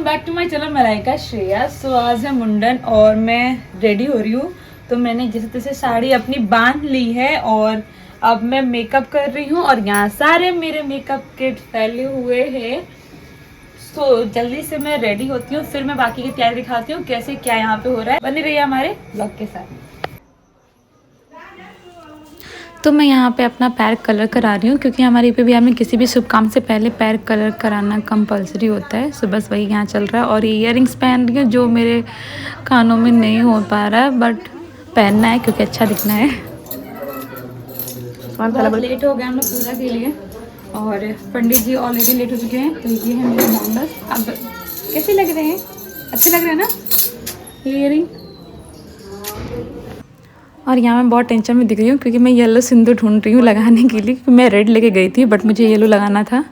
Welcome back to my channel Malaika Shreya. So आज है मुंडन और मैं रेडी हो रही हूँ। तो मैंने जैसे तैसे साड़ी अपनी बांध ली है और अब मैं मेकअप कर रही हूँ और यहाँ सारे मेरे मेकअप किट फैले हुए हैं। सो जल्दी से मैं रेडी होती हूँ, फिर मैं बाकी की तैयारी दिखाती हूँ कैसे क्या यहाँ पे हो रहा है। बने रहिए हमारे ब्लॉग के साथ। तो मैं यहाँ पे अपना पैर कलर करा रही हूँ क्योंकि हमारे पे में किसी भी शुभ काम से पहले पैर कलर कराना कंपलसरी होता है। सो बस वही यहाँ चल रहा है और इयररिंग्स पहन रही हूँ जो मेरे कानों में नहीं हो पा रहा है, बट पहनना है क्योंकि अच्छा दिखना है। बहुत लेट हो गया हम लोग पूजा के लिए और पंडित जी ऑलरेडी लेट हो चुके हैं। तो ये है मेरे मोंडस। अब कैसे लग रहे हैं? अच्छे लग रहे हैं ना इयररिंग? और यहाँ मैं बहुत टेंशन में दिख रही हूँ क्योंकि मैं येलो सिंदूर ढूंढ रही हूँ लगाने के लिए, क्योंकि मैं रेड लेके गई थी बट मुझे येलो लगाना था।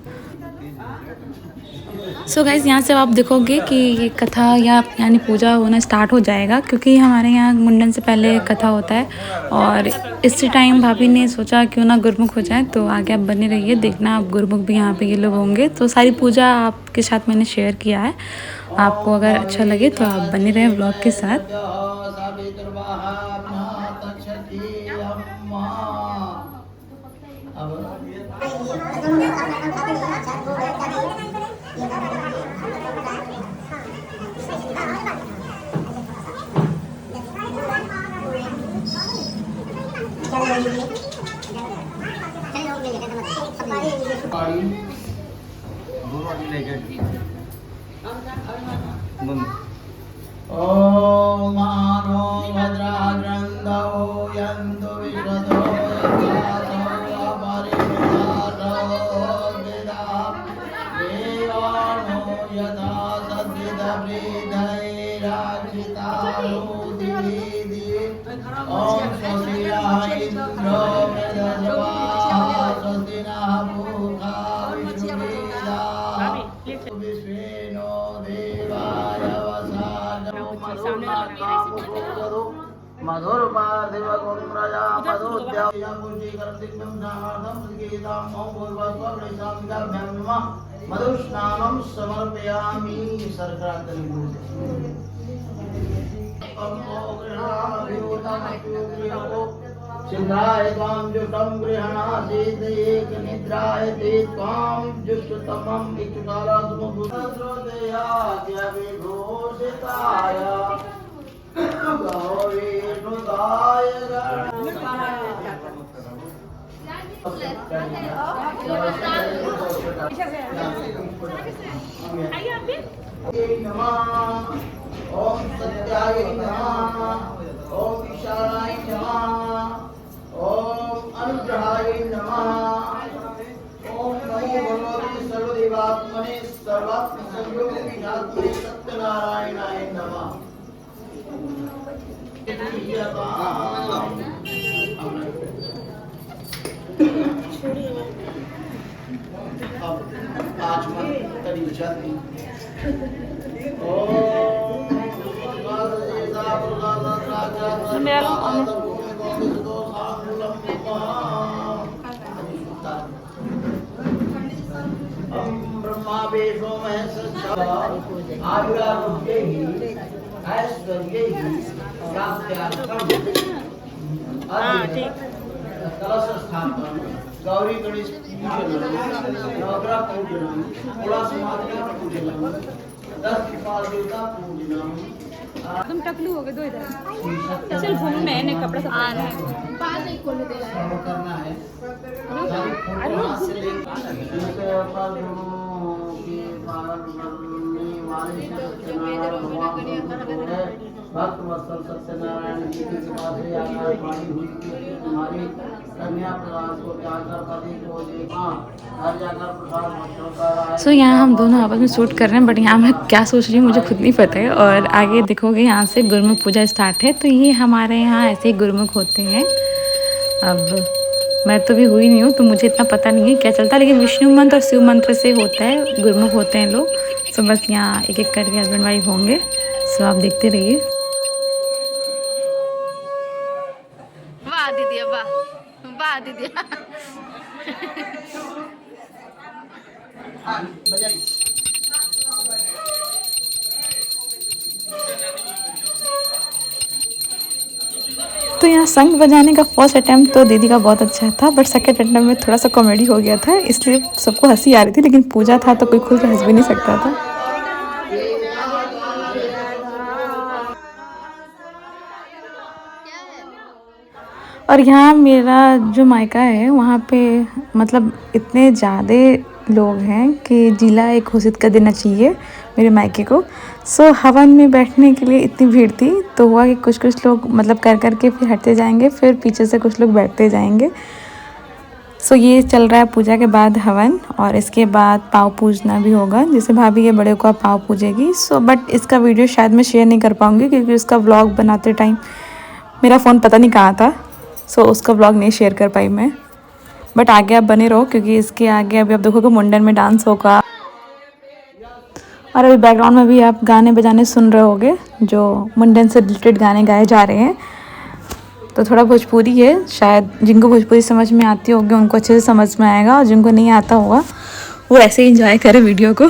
सो गाइस यहाँ से आप देखोगे कि ये कथा या यानी पूजा होना स्टार्ट हो जाएगा क्योंकि हमारे यहाँ मुंडन से पहले कथा होता है। और इसी टाइम भाभी ने सोचा क्यों ना गुरमुख हो जाए, तो आगे आप बने रहिए, देखना आप गुरमुख भी यहाँ पे ये लोग होंगे। तो सारी पूजा आपके साथ मैंने शेयर किया है, आपको अगर अच्छा लगे तो आप बने रहें ब्लॉग के साथ। ओम मानो भद्राग्रंथो यन्तु विश्वतो यथातो अपरिमितातो वेदा देवानो यथा सद्यदवृद्धैराचितानो दिविधि ओम स्वस्तिनः इन्द्रो मृधज्वाः स्वस्ति नः पूषा विश्ववेदाः विश्वेनो देवाय मधुर पार्थिव कुम्रजा मधुस्नानं समर्पयामि। सिद्धाय त्वां जुष्टं गृह्णासीत् एकनिद्राय ते त्वां जुष्टतमं विभूषिताय गौरीनुदाय ओम सत्याय नमः, ओम विशालाय नमः, ओम अनुग्रहाय नमः, ओम नमो भगवते सर्वदेवात्मने सर्वात्म संयोगिनात्मने सत्यनारायणाय नमः। आज मन करी जाती ब्रह्मा विष्णु महेश आयुरारोग्यैः ऐश्वर्यैः प्राप्त्यार्थं कलश स्थापन गौरी गणेश पूजन नवग्रह पूजन कुला समाधि पूजन 10 कृपा देवता पूजन। तुम टकलू हो गए दो इधर। चल घूम, मैंने कपड़ा सब आ रहा है बात नहीं खोल दे रहा है करना है। अरे से लेकर भक्त वत्सल सत्यनारायण जी के पास आकर पानी हुई हमारी कन्या प्रसाद को जाकर पति को देखा हर जाकर प्रसाद बच्चों का। सो यहाँ हम दोनों आपस में शूट कर रहे हैं, बट यहाँ मैं क्या सोच रही हूँ मुझे खुद नहीं पता है। और आगे देखोगे यहाँ से गुरमुख पूजा स्टार्ट है। तो ये हमारे यहाँ ऐसे ही गुरमुख होते हैं। अब मैं तो भी हुई नहीं हूँ तो मुझे इतना पता नहीं है क्या चलता है, लेकिन विष्णु मंत्र और शिव मंत्र से होता है, गुरमुख होते हैं लोग। सो बस यहाँ एक एक करके हस्बैंड वाइफ होंगे। सो आप देखते रहिए। वाह दीदी, वाह वाह दीदी। तो यहाँ शंख बजाने का फर्स्ट अटैम्प्ट तो दीदी का बहुत अच्छा था, बट सेकंड अटैम्प्ट में थोड़ा सा कॉमेडी हो गया था, इसलिए सबको हंसी आ रही थी। लेकिन पूजा था तो कोई खुल के हंस भी नहीं सकता था। और यहाँ मेरा जो मायका है वहाँ पे मतलब इतने ज़्यादा लोग हैं कि जिला एक घोषित कर देना चाहिए मेरे मायके को। सो हवन में बैठने के लिए इतनी भीड़ थी, तो हुआ कि कुछ कुछ लोग मतलब कर करके फिर हटते जाएंगे, फिर पीछे से कुछ लोग बैठते जाएंगे। सो ये चल रहा है पूजा के बाद हवन, और इसके बाद पाँव पूजना भी होगा, जैसे भाभी ये बड़े को पाँव पूजेगी। सो बट इसका वीडियो शायद मैं शेयर नहीं कर पाऊँगी क्योंकि उसका व्लॉग बनाते टाइम मेरा फ़ोन पता नहीं कहाँ था। सो उसका व्लॉग नहीं शेयर कर पाई मैं, बट आगे आप बने रहो क्योंकि इसके आगे अभी आप देखोगे मुंडन में डांस होगा। और अभी बैकग्राउंड में भी आप गाने बजाने सुन रहे होगे, जो मुंडन से रिलेटेड गाने गाए जा रहे हैं। तो थोड़ा भोजपुरी है, शायद जिनको भोजपुरी समझ में आती होगी उनको अच्छे से समझ में आएगा, और जिनको नहीं आता होगा वो ऐसे ही इंजॉय करे वीडियो को।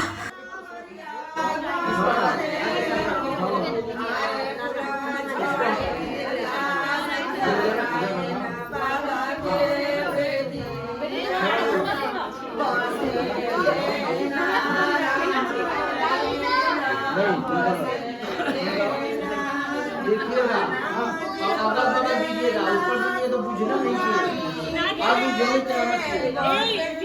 देखिएगा, अगल बगल दीजिएगा, ऊपर दीजिए तो बुझना नहीं चाहिए, आगे जमीन चलाना चाहिए।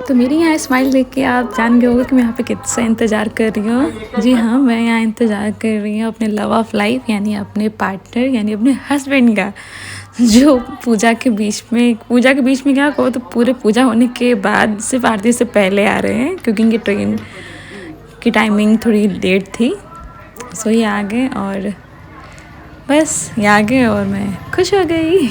तो मेरी यहाँ स्माइल देख के आप जान गए होंगे कि मैं यहाँ पे कितना इंतज़ार कर रही हूँ। जी हाँ, मैं यहाँ इंतज़ार कर रही हूँ अपने लव ऑफ लाइफ यानी अपने पार्टनर यानी अपने हस्बैंड का, जो पूजा के बीच में क्या कहो तो पूरे पूजा होने के बाद सिर्फ आरती से पहले आ रहे हैं, क्योंकि इनकी ट्रेन की टाइमिंग थोड़ी लेट थी। सो ये आ गए और बस ये आ गए और मैं खुश हो गई।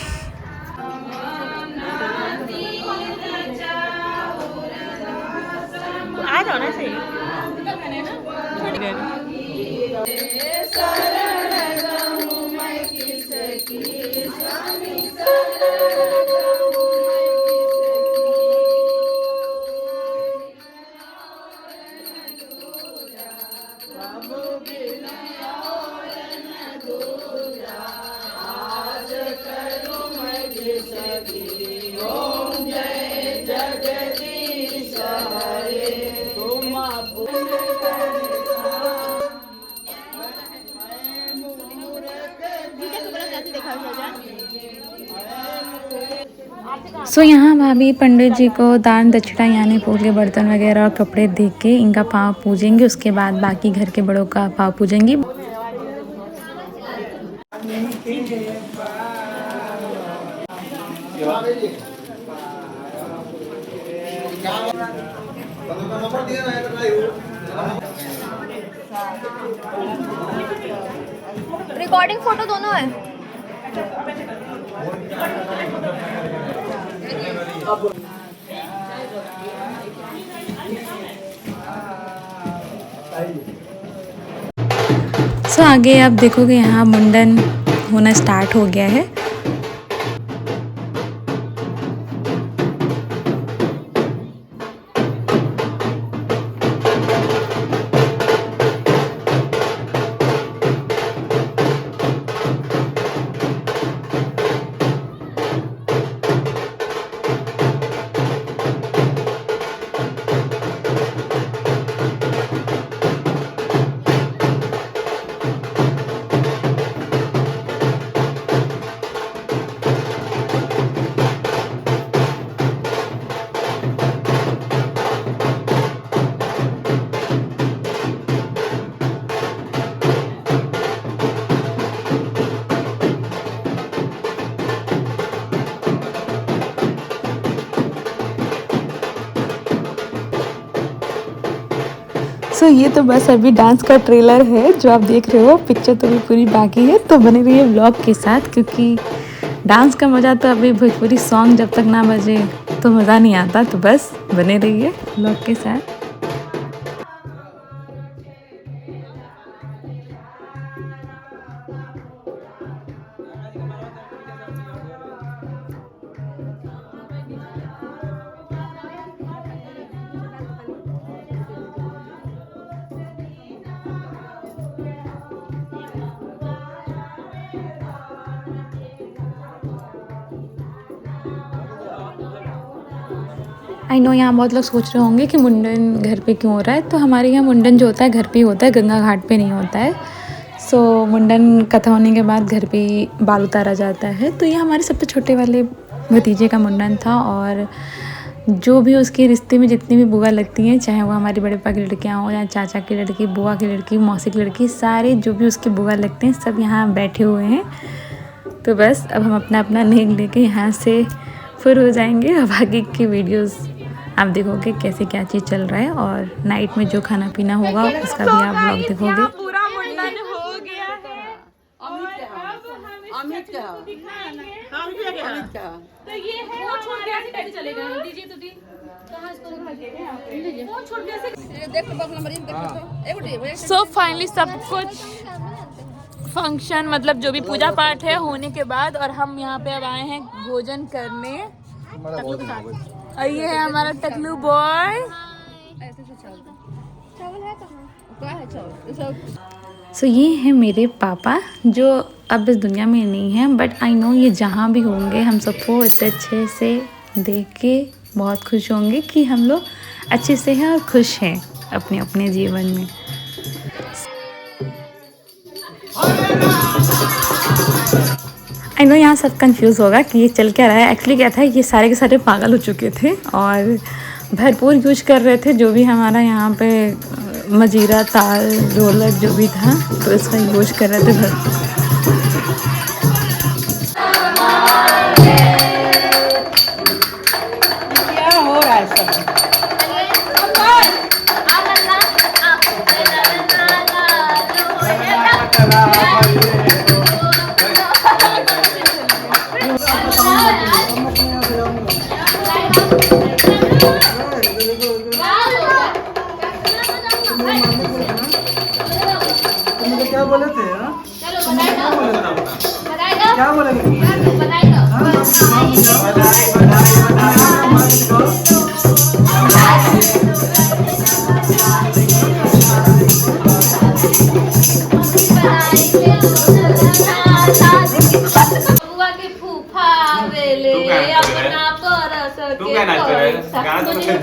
सो यहाँ भाभी पंडित जी को दान दक्षिणा यानी फूल के बर्तन वगैरह और कपड़े दे के इनका पाँव पूजेंगे। उसके बाद बाकी घर के बड़ों का पाँव पूजेंगी। रिकॉर्डिंग फोटो दोनों है। सो आगे आप देखोगे यहाँ मुंडन होना स्टार्ट हो गया है। सो ये तो बस अभी डांस का ट्रेलर है जो आप देख रहे हो। पिक्चर तो अभी पूरी बाकी है, तो बने रहिए व्लॉग के साथ, क्योंकि डांस का मज़ा तो अभी भोजपुरी सॉन्ग जब तक ना बजे तो मज़ा नहीं आता। तो बस बने रहिए व्लॉग के साथ। आई नो यहाँ बहुत लोग सोच रहे होंगे कि मुंडन घर पे क्यों हो रहा है। तो हमारे यहाँ मुंडन जो होता है घर पे ही होता है, गंगा घाट पे नहीं होता है। सो मुंडन कथा होने के बाद घर पे ही बाल उतारा जाता है। तो ये हमारे सबसे छोटे वाले भतीजे का मुंडन था, और जो भी उसके रिश्ते में जितनी भी बुआ लगती हैं, चाहे वो हमारे बड़े पापा की लड़कियाँ हों या चाचा की लड़की, बुआ की लड़की, मौसी की लड़की, सारे जो भी उसके बुआ लगते हैं सब यहाँ बैठे हुए हैं। तो बस अब हम अपना अपना नेक लेके यहाँ से फिर हो जाएंगे। अब आगे की वीडियोस आप देखोगे कैसे क्या चीज़ चल रहा है, और नाइट में जो खाना पीना होगा उसका भी आप ब्लॉग देखोगे। पूरा मुंडन हो गया है। अमित का तो ये है वो छोड़ के ऐसे कैसे चलेगा? दीजिए तो दी कहां इसको वो छोड़ के ऐसे देख लो अपना मरीज देख लो। सो फाइनली सब कुछ फंक्शन मतलब जो भी पूजा पाठ है होने के बाद, और हम यहाँ पे अब आए हैं भोजन करने टकलू के साथ। और ये है हमारा टकलू बॉय। सो ये है मेरे पापा जो अब इस दुनिया में नहीं है, बट आई नो ये जहाँ भी होंगे हम सबको इतने अच्छे से देख के बहुत खुश होंगे कि हम लोग अच्छे से हैं और खुश हैं अपने अपने जीवन में। आई नो यहाँ सब कंफ्यूज होगा कि ये चल क्या रहा है। एक्चुअली क्या था, ये सारे के सारे पागल हो चुके थे और भरपूर यूज कर रहे थे जो भी हमारा यहाँ पे मजीरा, ताल, ढोलक जो भी था, तो इसका यूज कर रहे थे भरपूर। क्या हो रहा है सब? क्या बोले थे? क्या बोले बुआ के फूफा वेले अपना परस के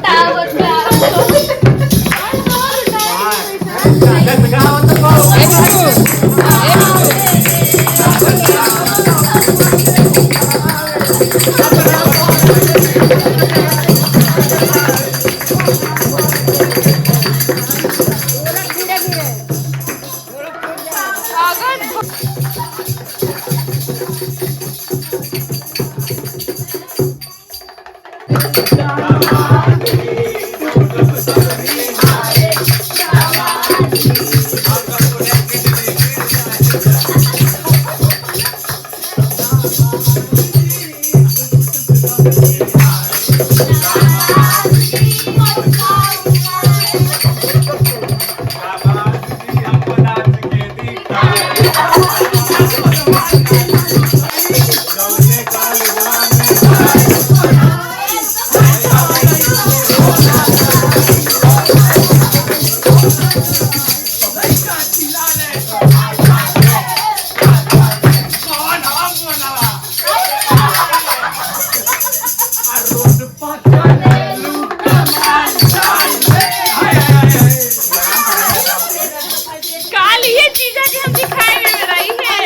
काली ये चीजें कि हम दिखाएंगे मेरा ही है।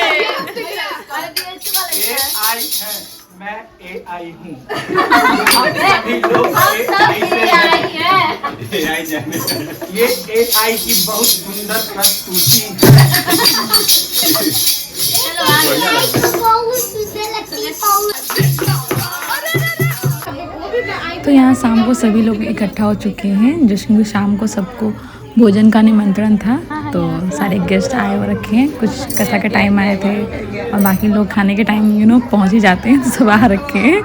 AI है, मैं AI हूँ। सभी लोग AI है। ये AI की बहुत सुंदर प्रस्तुति है। तो यहाँ शाम को सभी लोग इकट्ठा हो चुके हैं, जिसमें शाम को सबको भोजन का निमंत्रण था। तो सारे गेस्ट आए हो रखे हैं, कुछ कथा के टाइम आए थे और बाकी लोग खाने के टाइम पहुँच ही जाते हैं, तो सब आ रखे हैं।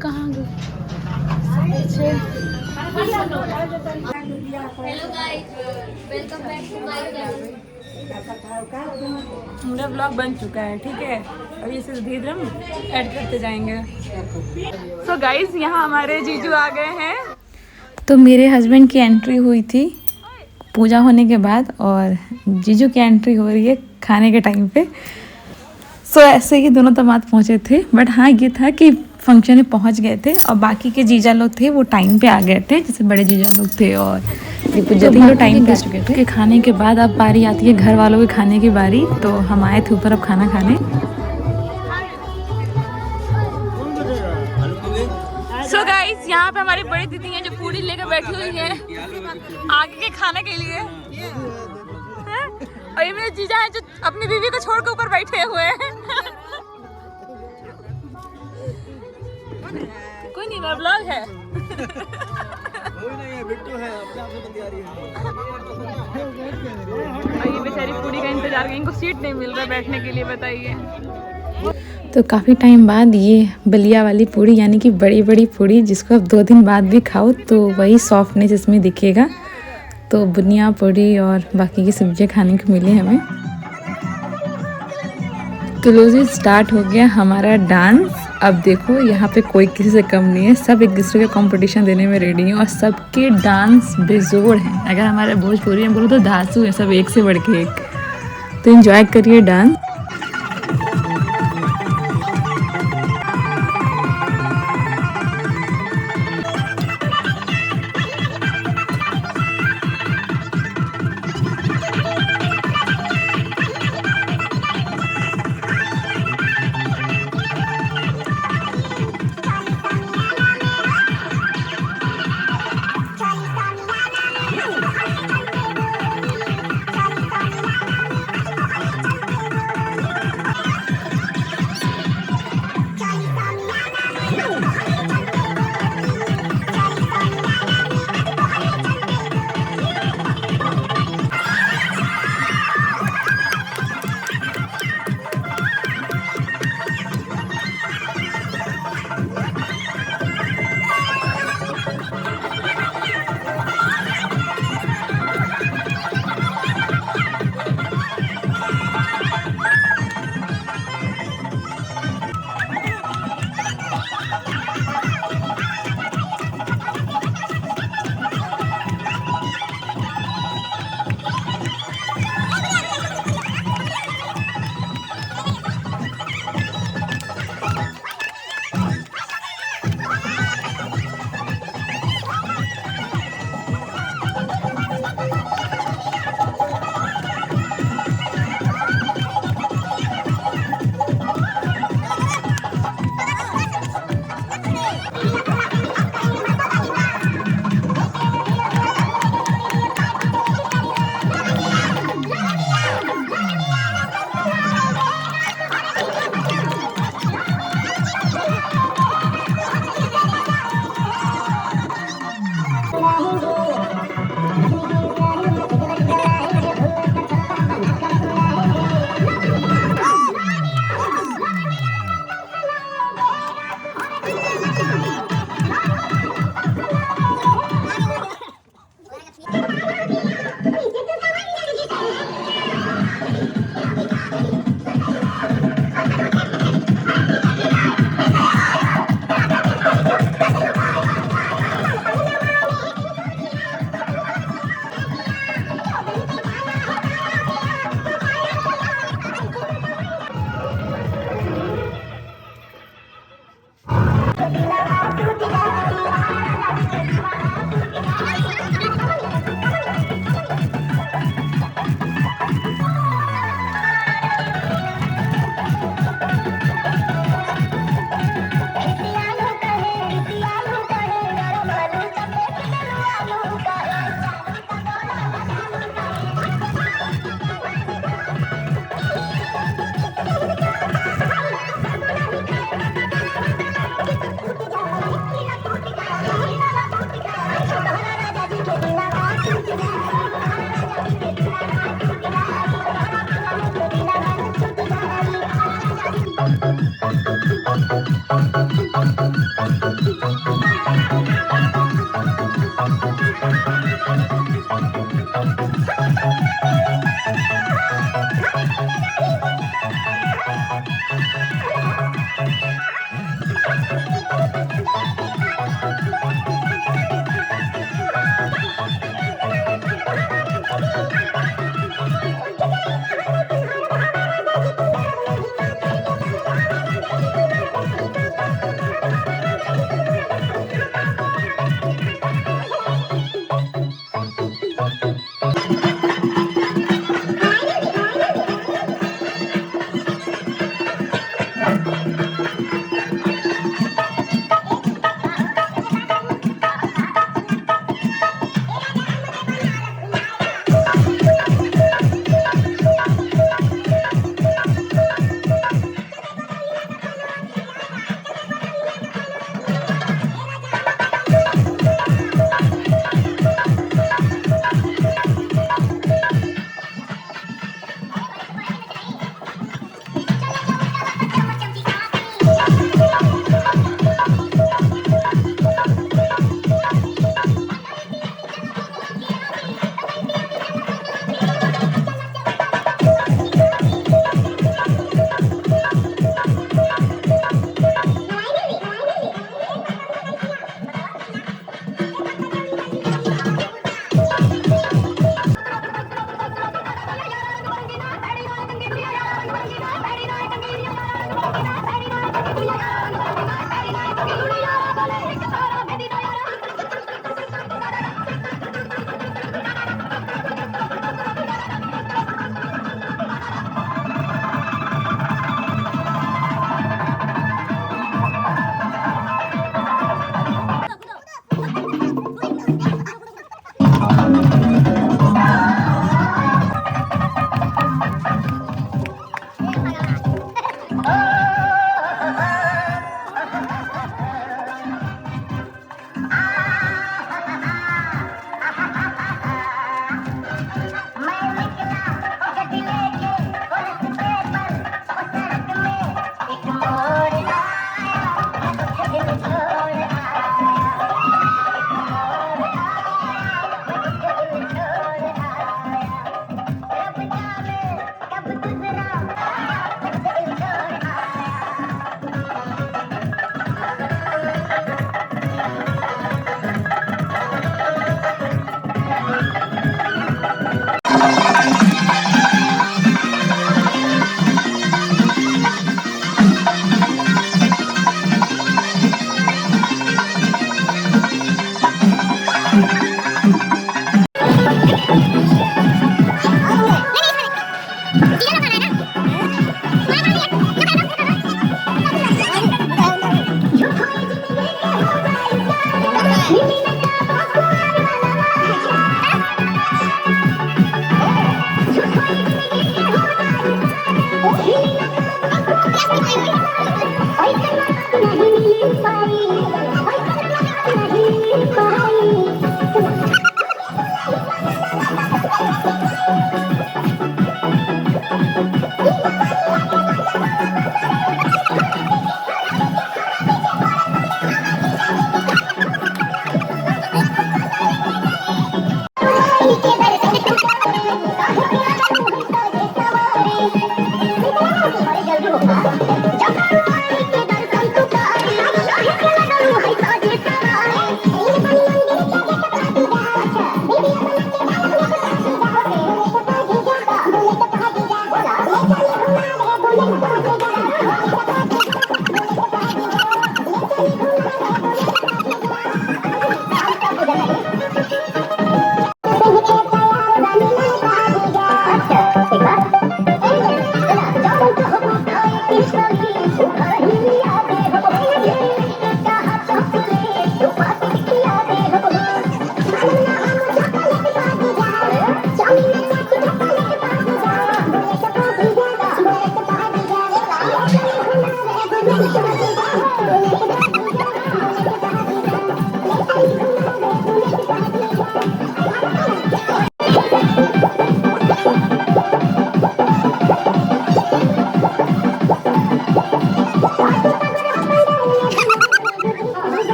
कहाँ गए? Hello guys, welcome back to my channel. मेरा ब्लॉग बन चुका है, ठीक है। अभी इसे धीरे धीरे हम ऐड करते जाएंगे। तो गाइस यहाँ हमारे जीजू आ गए हैं। तो मेरे हस्बैंड की एंट्री हुई थी पूजा होने के बाद और जीजू की एंट्री हो रही है खाने के टाइम पे। सो ऐसे ही दोनों दामाद पहुँचे थे, बट हाँ ये था कि फंक्शन में पहुँच गए थे और बाकी के जीजा लोग थे वो टाइम पे आ गए थे, जैसे बड़े जीजा लोग थे और ये पूजा थी, लोग टाइम पे आ चुके थे। खाने के बाद अब बारी आती है घर वालों के खाने की बारी, तो हम आए थे ऊपर अब खाना खाने। सो गाइस यहाँ पे हमारी बड़ी दीदी हैं जो पूरी लेकर बैठी हुई हैं आगे के खाने के लिए हैं? और ये मेरे जीजा हैं जो अपनी बीवी को छोड़ के ऊपर बैठे हुए हैं। कोई नहीं, मेरा ब्लॉग है। और ये बेचारी पूरी का इंतजार कर, इनको सीट नहीं मिल रहा बैठने के लिए, बताइए। तो काफ़ी टाइम बाद ये बलिया वाली पूड़ी यानी कि बड़ी बड़ी पूड़ी, जिसको आप 2 दिन बाद भी खाओ तो वही सॉफ्टनेस इसमें दिखेगा। तो बुनिया पूड़ी और बाकी की सब्जियां खाने को मिली हमें। तो लो जी स्टार्ट हो गया हमारा डांस। अब देखो यहाँ पे कोई किसी से कम नहीं है, सब एक दूसरे को कंपटीशन देने में रेडी हैं और सबके डांस बेजोड़ हैं। अगर हमारे भोजपुरी में बोलो तो धांसू है, सब एक से बढ़ के एक। तो एंजॉय करिए डांस।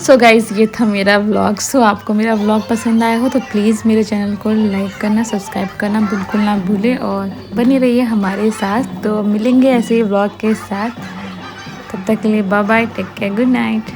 सो गाइज़ ये था मेरा व्लॉग। सो आपको मेरा व्लॉग पसंद आया हो तो प्लीज़ मेरे चैनल को लाइक करना, सब्सक्राइब करना बिल्कुल ना भूलें और बने रहिए हमारे साथ। तो मिलेंगे ऐसे ही व्लॉग के साथ, तब तक के लिए bye bye, take care, good night.